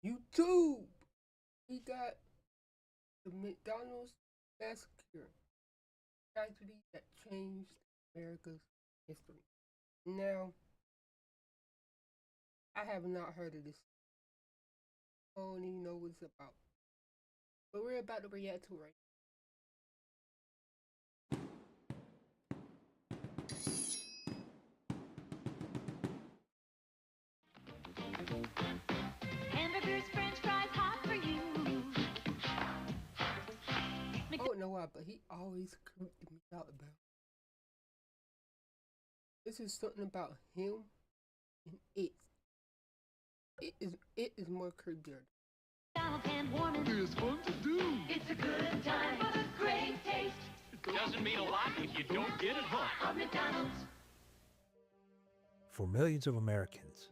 YouTube. We got the McDonald's Massacre, tragedy that changed America's history. Now, I have not heard of this. I don't even know what it's about. But we're about to react to it right. Hamburgers, french fries, hot for you. I don't know why, but he always creeped me out about. This is something about him and it. It is more creepier. McDonald's hand warming. It's fun to do. It's a good time for the great taste Doesn't mean a lot if you don't get it hot. of McDonald's. For millions of Americans,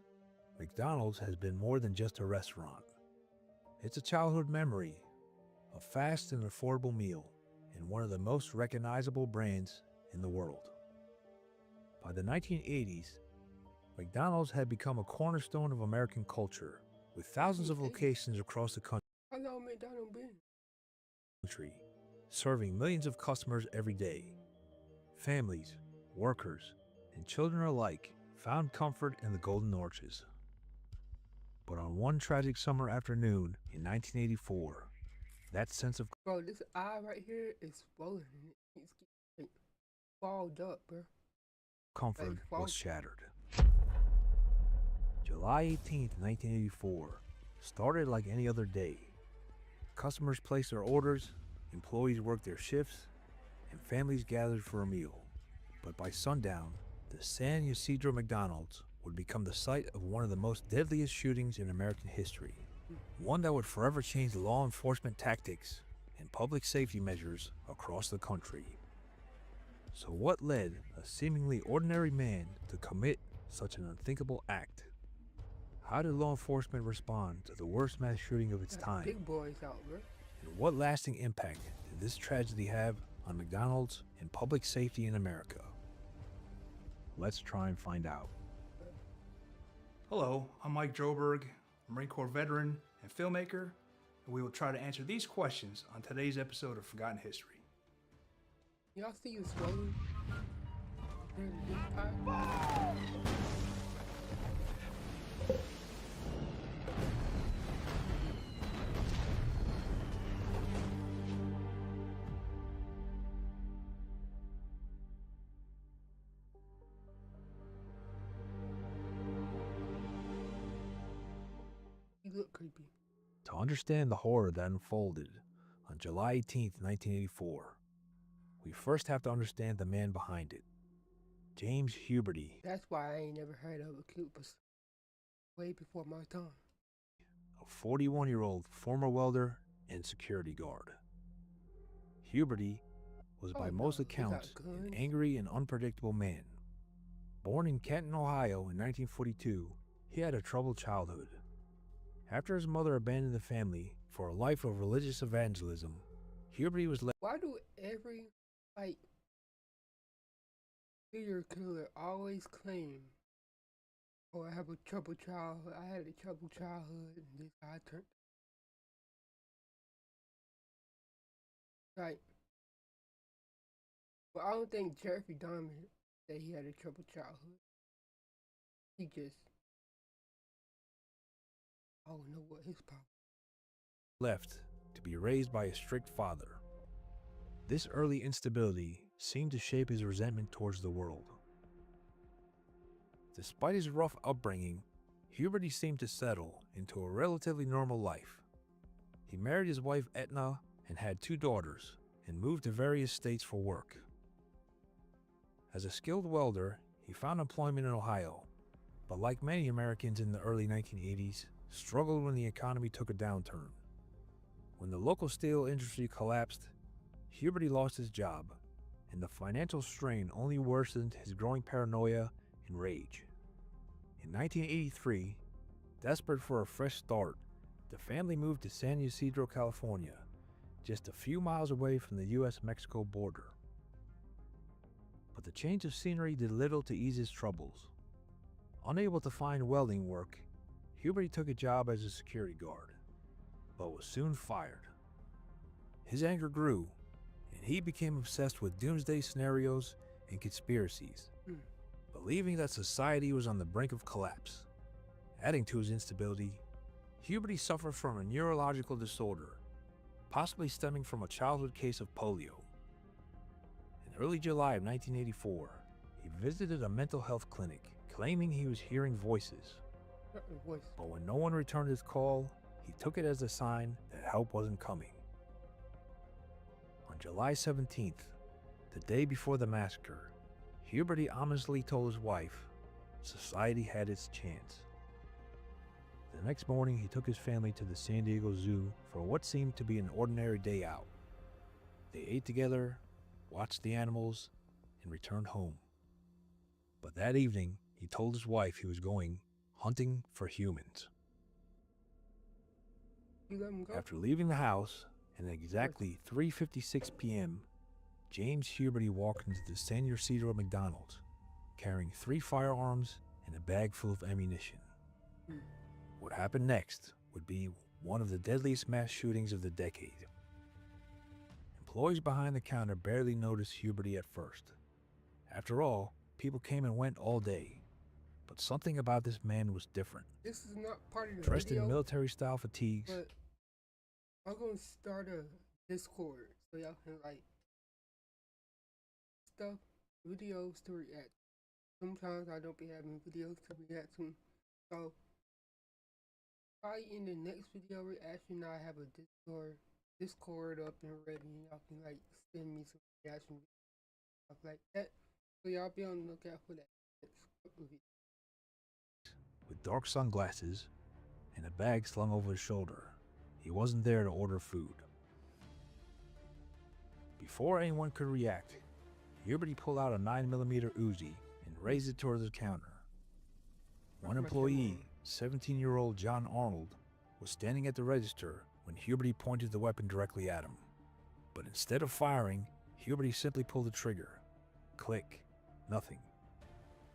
McDonald's has been more than just a restaurant. It's a childhood memory, a fast and affordable meal, and one of the most recognizable brands in the world. By the 1980s, McDonald's had become a cornerstone of American culture, with thousands of locations across the How long McDonald's been? country, serving millions of customers every day. Families, workers, and children alike found comfort in the Golden Arches. But on one tragic summer afternoon in 1984, that sense of Bro, this eye right here is swollen. It keeps getting fogged up, bro. comfort Like, was shattered. July 18th, 1984, started like any other day. Customers placed their orders, employees worked their shifts, and families gathered for a meal. But by sundown, the San Ysidro McDonald's would become the site of one of the most deadliest shootings in American history. One that would forever change law enforcement tactics and public safety measures across the country. So what led a seemingly ordinary man to commit such an unthinkable act? How did law enforcement respond to the worst mass shooting of its Got time? big boys out, bro. And what lasting impact did this tragedy have on McDonald's and public safety in America? Let's try and find out. Hello, I'm Mike Droberg, a Marine Corps veteran and filmmaker, and we will try to answer these questions on today's episode of Forgotten History. Y'all see you swollen? During this eye? You look creepy. To understand the horror that unfolded on July 18th, 1984, we first have to understand the man behind it, James Huberty, That's why I ain't never heard of a clip way before my time. a 41-year-old former welder and security guard. Huberty was by Oh, most no, he got accounts an guns. angry and unpredictable man. Born in Canton, Ohio in 1942, he had a troubled childhood. After his mother abandoned the family for a life of religious evangelism, Huberty was left Why do every like serial killer always claim, "Oh, I have a troubled childhood. I had a troubled childhood, and this I turned." Right. But I don't think Jeffrey Dahmer said he had a troubled childhood. He just, I don't know what his problem. to be raised by a strict father. This early instability seemed to shape his resentment towards the world. Despite his rough upbringing, Huberty seemed to settle into a relatively normal life. He married his wife Etna and had 2 daughters, and moved to various states for work. As a skilled welder, he found employment in Ohio, but like many Americans in the early 1980s, struggled when the economy took a downturn. When the local steel industry collapsed, Huberty lost his job, and the financial strain only worsened his growing paranoia and rage. In 1983, desperate for a fresh start, the family moved to San Ysidro, California, just a few miles away from the US-Mexico border. But the change of scenery did little to ease his troubles. Unable to find welding work, Huberty took a job as a security guard, but was soon fired. His anger grew, and he became obsessed with doomsday scenarios and conspiracies, believing that society was on the brink of collapse. Adding to his instability, Huberty suffered from a neurological disorder, possibly stemming from a childhood case of polio. In early July of 1984, he visited a mental health clinic, claiming he was hearing voices. But when no one returned his call, he took it as a sign that help wasn't coming. On July 17th, the day before the massacre, Huberty ominously told his wife society had its chance. The next morning, he took his family to the San Diego Zoo for what seemed to be an ordinary day out. They ate together, watched the animals, and returned home. But that evening, he told his wife he was going hunting for humans. You let him go? After leaving the house, at exactly 3:56 p.m., James Huberty walked into the San Ysidro McDonald's, carrying 3 firearms and a bag full of ammunition. What happened next would be one of the deadliest mass shootings of the decade. Employees behind the counter barely noticed Huberty at first. After all, people came and went all day. But something about this man was different. This is not part of the Dressed video, in military-style fatigues, but I'm gonna start a Discord so y'all can like stuff, videos to react. Sometimes I don't be having videos to react to, so probably in the next video reaction I have a Discord up and ready, and y'all can like send me some reaction videos, stuff like that. So y'all be on the lookout for that next couple of videos. with dark sunglasses and a bag slung over his shoulder. He wasn't there to order food. Before anyone could react, Huberty pulled out a 9mm Uzi and raised it towards the counter. One employee, 17-year-old John Arnold, was standing at the register when Huberty pointed the weapon directly at him. But instead of firing, Huberty simply pulled the trigger. Click. Nothing.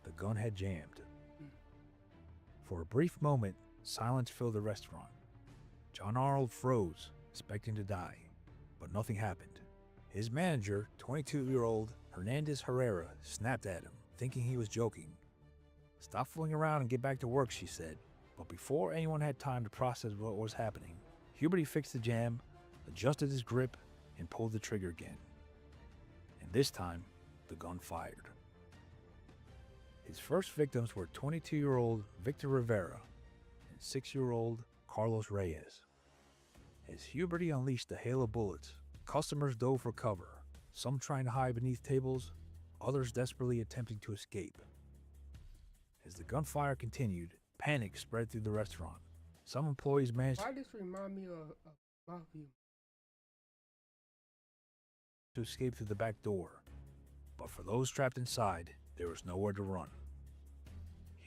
The gun had jammed. For a brief moment, silence filled the restaurant. John Arnold froze, expecting to die, but nothing happened. His manager, 22-year-old Hernandez Herrera, snapped at him, thinking he was joking. "Stop fooling around and get back to work," she said. But before anyone had time to process what was happening, Huberty fixed the jam, adjusted his grip, and pulled the trigger again. And this time, the gun fired. His first victims were 22-year-old Victor Rivera and 6-year-old Carlos Reyes. As Huberty unleashed a hail of bullets, customers dove for cover, some trying to hide beneath tables, others desperately attempting to escape. As the gunfire continued, panic spread through the restaurant. Some employees managed Why this remind me of Mafia? to escape through the back door, but for those trapped inside, there was nowhere to run.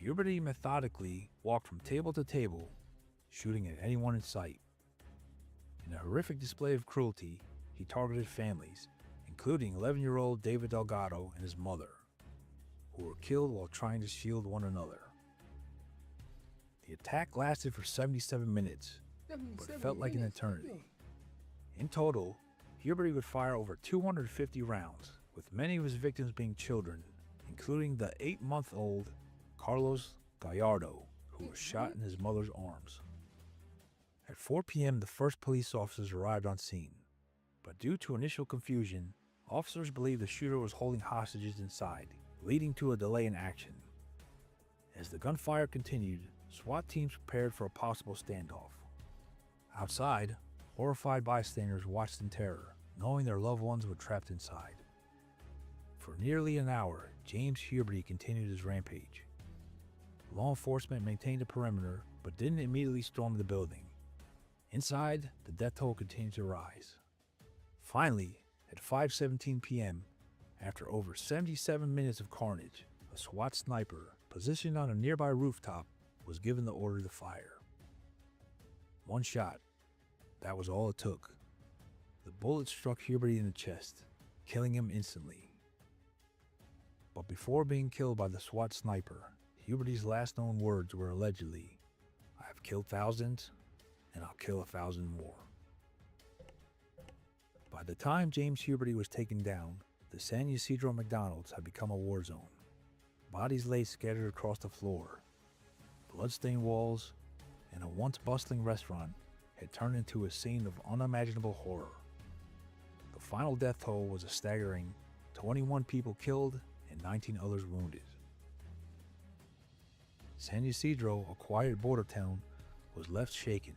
Huberty methodically walked from table to table, shooting at anyone in sight. In a horrific display of cruelty, he targeted families, including 11-year-old David Delgado and his mother, who were killed while trying to shield one another. The attack lasted for 77 minutes, but it felt like an eternity. In total, Huberty would fire over 250 rounds, with many of his victims being children, including the 8-month-old Carlos Gallardo, who was shot in his mother's arms. At 4 p.m., the first police officers arrived on scene, but due to initial confusion, officers believed the shooter was holding hostages inside, leading to a delay in action. As the gunfire continued, SWAT teams prepared for a possible standoff. Outside, horrified bystanders watched in terror, knowing their loved ones were trapped inside. For nearly an hour, James Huberty continued his rampage. Law enforcement maintained a perimeter, but didn't immediately storm the building. Inside, the death toll continued to rise. Finally, at 5:17 p.m., after over 77 minutes of carnage, a SWAT sniper, positioned on a nearby rooftop, was given the order to fire. One shot. That was all it took. The bullet struck Huberty in the chest, killing him instantly. But before being killed by the SWAT sniper, Huberty's last known words were allegedly, "I've I've killed thousands, and I'll kill 1,000 more. By the time James Huberty was taken down, the San Ysidro McDonald's had become a war zone. Bodies lay scattered across the floor. Bloodstained walls and a once bustling restaurant had turned into a scene of unimaginable horror. The final death toll was a staggering 21 people killed and 19 others wounded. San Ysidro, a quiet border town, was left shaken.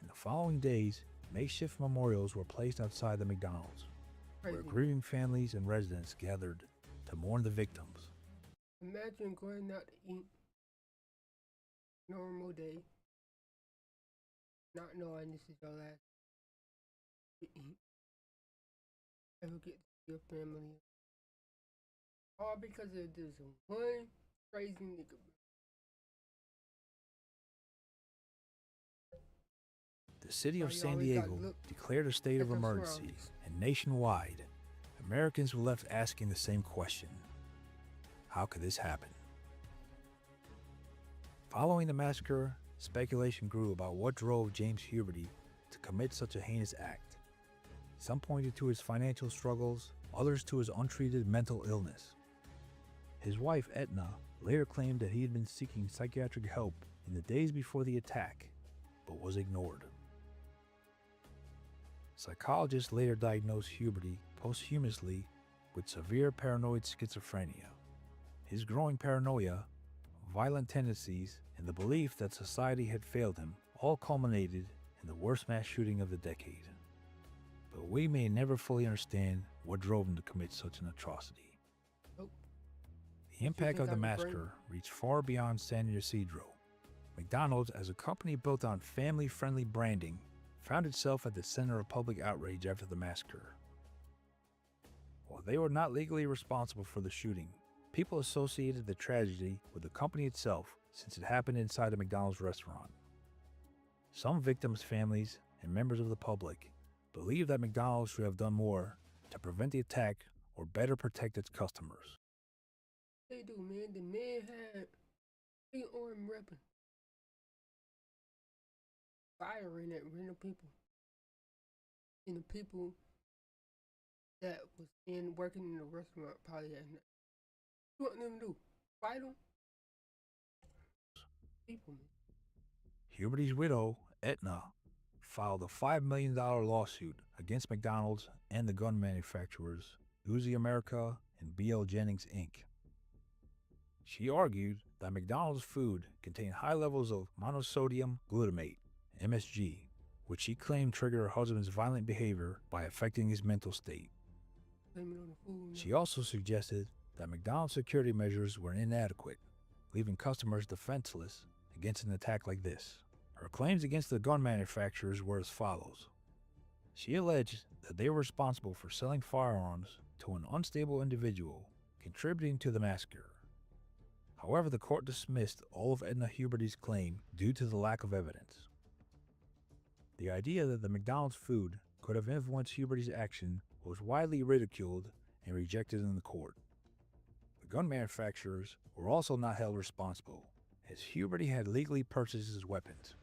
In the following days, makeshift memorials were placed outside the McDonald's, where grieving families and residents gathered to mourn the victims. Imagine going out to eat, normal day, not knowing this is your last to eat, ever get to your family, all because of this one crazy nigga. The city of You San always gotta Diego look declared a state of at your emergency, surroundings. and nationwide, Americans were left asking the same question: how could this happen? Following the massacre, speculation grew about what drove James Huberty to commit such a heinous act. Some pointed to his financial struggles, others to his untreated mental illness. His wife, Etna, later claimed that he had been seeking psychiatric help in the days before the attack, but was ignored. Psychologists later diagnosed Huberty posthumously with severe paranoid schizophrenia. His growing paranoia, violent tendencies, and the belief that society had failed him all culminated in the worst mass shooting of the decade. But we may never fully understand what drove him to commit such an atrocity. Nope. The impact of the think I could massacre reached far beyond San Ysidro. McDonald's, as a company built on family-friendly branding, found itself at the center of public outrage after the massacre. While they were not legally responsible for the shooting, people associated the tragedy with the company itself since it happened inside a McDonald's restaurant. Some victims' families and members of the public believe that McDonald's should have done more to prevent the attack or better protect its customers. They do, man. The man had big arm weapon, firing at random people, and the people that was working in the restaurant probably had nothing. What you want them to do? Fight them? People, man. Huberty's widow, Etna, filed a $5 million lawsuit against McDonald's and the gun manufacturers Uzi America and B.L. Jennings, Inc. She argued that McDonald's food contained high levels of monosodium glutamate, MSG, which she claimed triggered her husband's violent behavior by affecting his mental state. Blame it on the food. She also suggested that McDonald's security measures were inadequate, leaving customers defenseless against an attack like this. Her claims against the gun manufacturers were as follows. She alleged that they were responsible for selling firearms to an unstable individual, contributing to the massacre. However, the court dismissed all of Edna Huberty's claim due to the lack of evidence. The idea that the McDonald's food could have influenced Huberty's action was widely ridiculed and rejected in the court. The gun manufacturers were also not held responsible, as Huberty had legally purchased his weapons.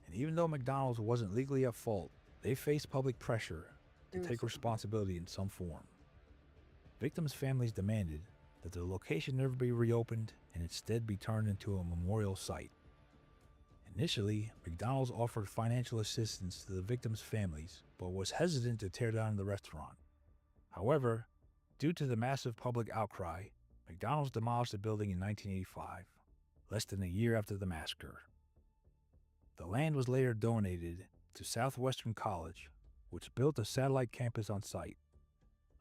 And even though McDonald's wasn't legally at fault, they faced public pressure to take responsibility in some form. Victims' families demanded that the location never be reopened and instead be turned into a memorial site. Initially, McDonald's offered financial assistance to the victims' families, but was hesitant to tear down the restaurant. However, due to the massive public outcry, McDonald's demolished the building in 1985, less than a year after the massacre. The land was later donated to Southwestern College, which built a satellite campus on site.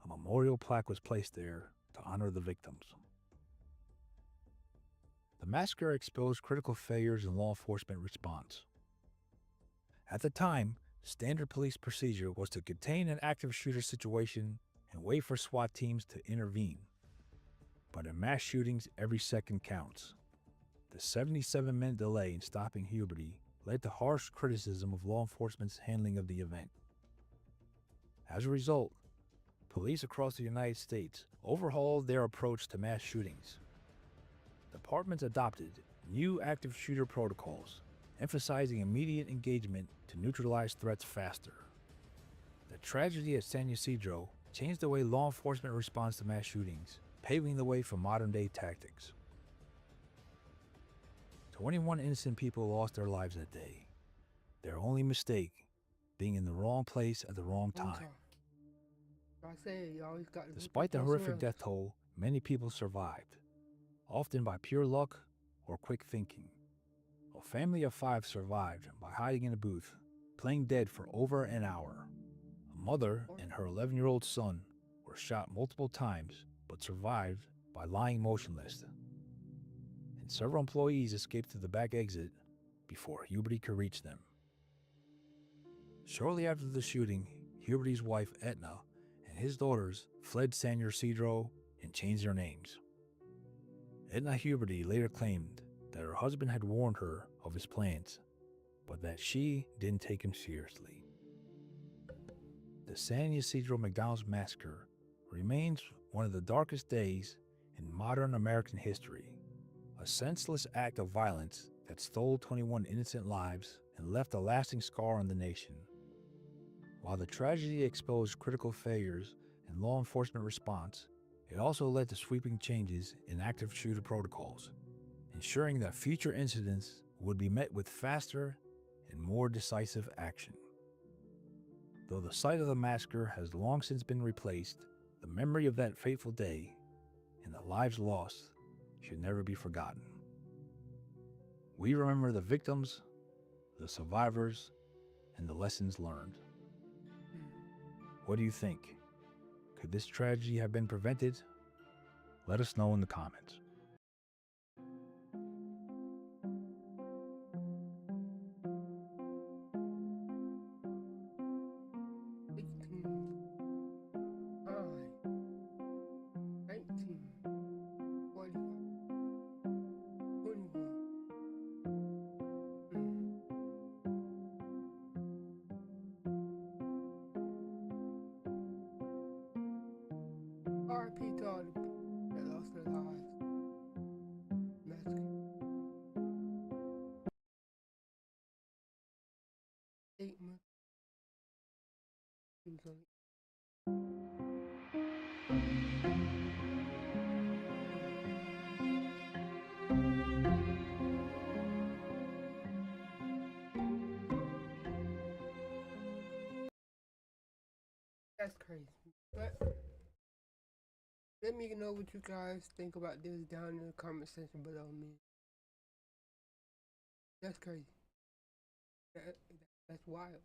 A memorial plaque was placed there to honor the victims. The massacre exposed critical failures in law enforcement response. At the time, standard police procedure was to contain an active shooter situation and wait for SWAT teams to intervene. But in mass shootings, every second counts. The 77-minute delay in stopping Huberty led to harsh criticism of law enforcement's handling of the event. As a result, police across the United States overhauled their approach to mass shootings. Departments adopted new active shooter protocols, emphasizing immediate engagement to neutralize threats faster. The tragedy at San Ysidro changed the way law enforcement responds to mass shootings, paving the way for modern-day tactics. 21 innocent people lost their lives that day, their only mistake being in the wrong place at the wrong time. I say, you always got to Despite the horrific death toll, many people survived, often by pure luck or quick thinking. A family of 5 survived by hiding in a booth, playing dead for over an hour. A mother and her 11-year-old son were shot multiple times but survived by lying motionless. And several employees escaped through the back exit before Huberty could reach them. Shortly after the shooting, Huberty's wife Etna and his daughters fled San Ysidro and changed their names. Etna Huberty later claimed that her husband had warned her of his plans, but that she didn't take him seriously. The San Ysidro McDonald's massacre remains one of the darkest days in modern American history, a senseless act of violence that stole 21 innocent lives and left a lasting scar on the nation. While the tragedy exposed critical failures in law enforcement response, it also led to sweeping changes in active shooter protocols, ensuring that future incidents would be met with faster and more decisive action. Though the site of the massacre has long since been replaced, the memory of that fateful day and the lives lost should never be forgotten. We remember the victims, the survivors, and the lessons learned. What do you think? Could this tragedy have been prevented? Let us know in the comments. RIP to all the people that lost their lives. Massacre. 8 months. It was only that's crazy. But let me know what you guys think about this down in the comment section below me. That's crazy. That's wild.